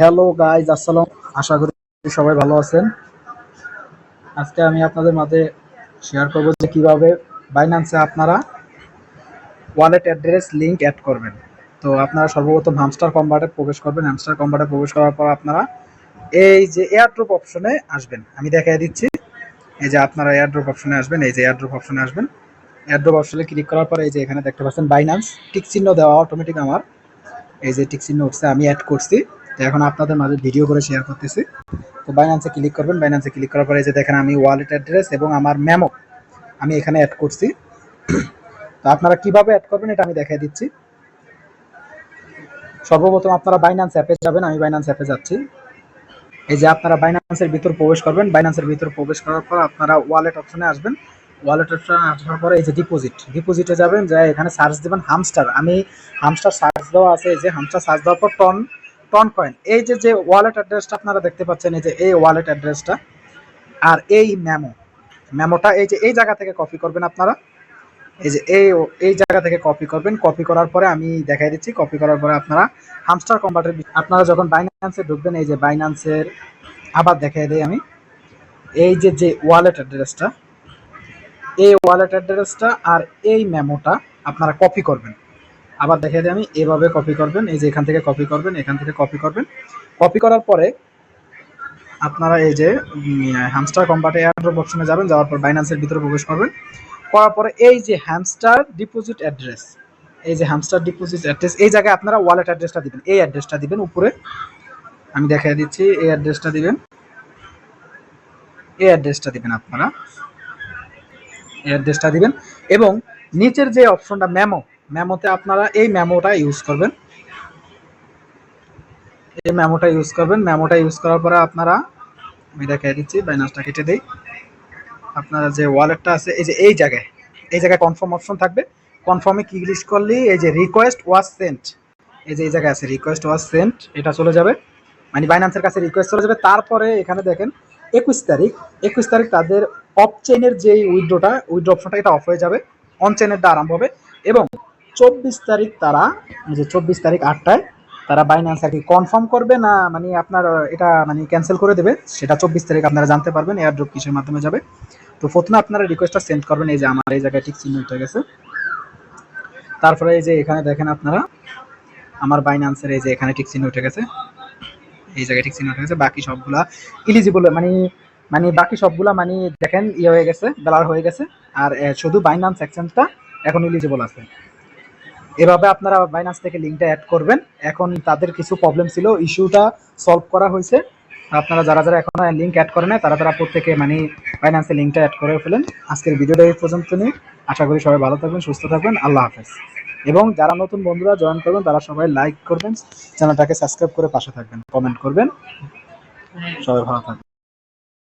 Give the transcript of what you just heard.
Hello guys, আসসালাম। আশা করি সবাই ভালো আছেন। আজকে আমি আপনাদের মাঝে শেয়ার করব যে কিভাবে বাইন্যান্সে আপনারা ওয়ালেট অ্যাড্রেস লিংক অ্যাড করবেন। তো আপনারা সর্বপ্রথম হামস্টার কম্বাটে প্রবেশ করবেন। হামস্টার কম্বাটে প্রবেশ করার পর আপনারা এই যে এয়ারড্রপ অপশনে আসবেন। আমি দেখাই দিচ্ছি। এই যে আপনারা এয়ারড্রপ অপশনে আসবেন, এই যে এয়ারড্রপ অপশনে আসবেন। এয়ারড্রপ অপশনে ক্লিক করার পর এই যে এখানে দেখতে পাচ্ছেন বাইন্যান্স টিক চিহ্ন দেওয়া অটোমেটিক আমার এই যে টিক চিহ্ন উঠছে, আমি অ্যাড করছি। তো এখন আপনাদের মাঝে ভিডিও করে শেয়ার করতেছি। তো বাইন্যান্সে ক্লিক করবেন। বাইন্যান্সে ক্লিক করার পরে এই যে দেখেন আমি ওয়ালেট অ্যাড্রেস এবং আমার মেমো আমি এখানে অ্যাড করছি। তো আপনারা কিভাবে অ্যাড করবেন এটা আমি দেখাই দিচ্ছি। সর্বপ্রথম আপনারা বাইন্যান্স অ্যাপে যাবেন। আমি বাইন্যান্স অ্যাপে যাচ্ছি। এই যে আপনারা বাইন্যান্সের ভিতর প্রবেশ করবেন। বাইন্যান্সের ভিতর প্রবেশ করার পর আপনারা ওয়ালেট অপশনে আসবেন। ওয়ালেট অপশনে আসার পরে এই যে ডিপোজিটে যাবেন, যা এখানে সার্চ দেবেন হামস্টার। আমি হামস্টার সার্চ দেওয়া আছে, এই যে হামস্টার সার্চ দেওয়ার পর টন টন কয়েন, এই যে যে ওয়ালেট অ্যাড্রেসটা আপনারা দেখতে পাচ্ছেন, এই যে এই ওয়ালেট অ্যাড্রেসটা আর এই মেমোটা এই যে এই জায়গা থেকে কপি করবেন আপনারা। এই যে এই জায়গা থেকে কপি করবেন। কপি করার পরে আমি দেখাই দিচ্ছি। কপি করার পরে আপনারা হামস্টার কম্বাটের আপনারা যখন বাইন্যান্সে ঢুকবেন, এই যে বাইন্যান্সের আবার দেখাই দিই আমি। এই যে যে ওয়ালেট অ্যাড্রেসটা, এই ওয়ালেট অ্যাড্রেসটা আর এই মেমোটা আপনারা কপি করবেন। আবার দেখাই দিই আমি, এভাবে কপি করবেন। এই যে এখান থেকে কপি করবেন, এখান থেকে কপি করবেন। কপি করার পরে আপনারা এই যে হামস্টার কম্বাটে এয়ারড্রপ অপশনে যাবেন। যাওয়ার পর বাইন্যান্সের ভিতরে প্রবেশ করবেন। করার পরে এই যে হ্যামস্টার ডিপোজিট অ্যাড্রেস, এই যে হ্যামস্টার ডিপোজিট অ্যাড্রেস, এই জায়গায় আপনারা ওয়ালেট অ্যাড্রেসটা দিবেন। এই অ্যাড্রেসটা দিবেন উপরে, আমি দেখাই দিচ্ছি। এই অ্যাড্রেসটা দিবেন, এই অ্যাড্রেসটা দিবেন আপনারা, এই অ্যাড্রেসটা দিবেন। এবং নিচের যে অপশনটা মেমোতে আপনারা এই মেমোটা ইউজ করবেন। এই মেমোটা ইউজ করবেন। মেমোটা ইউজ করার পরে আপনারা, আমি দেখাই দিচ্ছি, বাইন্যান্সটা কেটে দেই। আপনারা যে ওয়ালেটটা আছে এই যে এই জায়গায় কনফার্ম অপশন থাকবে। কনফার্মে ক্লিক করলেই এই যে রিকোয়েস্ট ওয়াজ সেন্ট, এই যে এই জায়গায় আছে রিকোয়েস্ট ওয়াজ সেন্ট, এটা চলে যাবে, মানে বাইন্যান্সের কাছে রিকোয়েস্ট চলে যাবে। তারপরে এখানে দেখেন 21 তারিখ তাদের অফ চেইনের যে উইথড্র অপশনটা এটা অফ হয়ে যাবে, অন চেইনেরটা আরম্ভ হবে। এবং 24 তারিখ তারা, যে 24 তারিখ 8টায় তারা বাইন্যান্স আর কি কনফার্ম করবে না, মানে আপনার এটা মানে ক্যান্সেল করে দেবে, সেটা 24 তারিখ আপনারা জানতে পারবেন এয়ারড্রপ কিসের মাধ্যমে যাবে। তো প্রথমে আপনারা রিকোয়েস্টটা সেন্ড করবেন। এই যে আমার এই জায়গায় ঠিক চিহ্ন উঠে গেছে। তারপরে এই যে এখানে দেখেন আপনারা আমার বাইন্যান্সের এই যে এখানে ঠিক চিহ্ন উঠে গেছে, এই জায়গায় ঠিক চিহ্ন উঠে গেছে। বাকি সবগুলা ইলিজিবল, মানে মানে বাকি সবগুলা মানে দেখেন ইয়ে হয়ে গেছে, ব্লার হয়ে গেছে। আর শুধু বাইন্যান্স এক্সচেঞ্জটা এখন ইলিজিবল আছে। এভাবে আপনারা বাইন্যান্স থেকে লিঙ্কটা অ্যাড করবেন। এখন তাদের কিছু প্রবলেম ছিল, ইস্যুটা সলভ করা হয়েছে। আপনারা যারা যারা এখন লিঙ্ক অ্যাড করে নেয় তারা তারা প্রত্যেকে মানে বাইন্যান্সে লিঙ্কটা অ্যাড করে ফেলেন। আজকের ভিডিওটা এই পর্যন্ত নিয়ে, আশা করি সবাই ভালো থাকবেন, সুস্থ থাকবেন। আল্লাহ হাফেজ। এবং যারা নতুন বন্ধুরা জয়েন করবেন তারা সবাই লাইক করবেন, চ্যানেলটাকে সাবস্ক্রাইব করে পাশে থাকবেন, কমেন্ট করবেন। সবাই ভালো থাকবেন।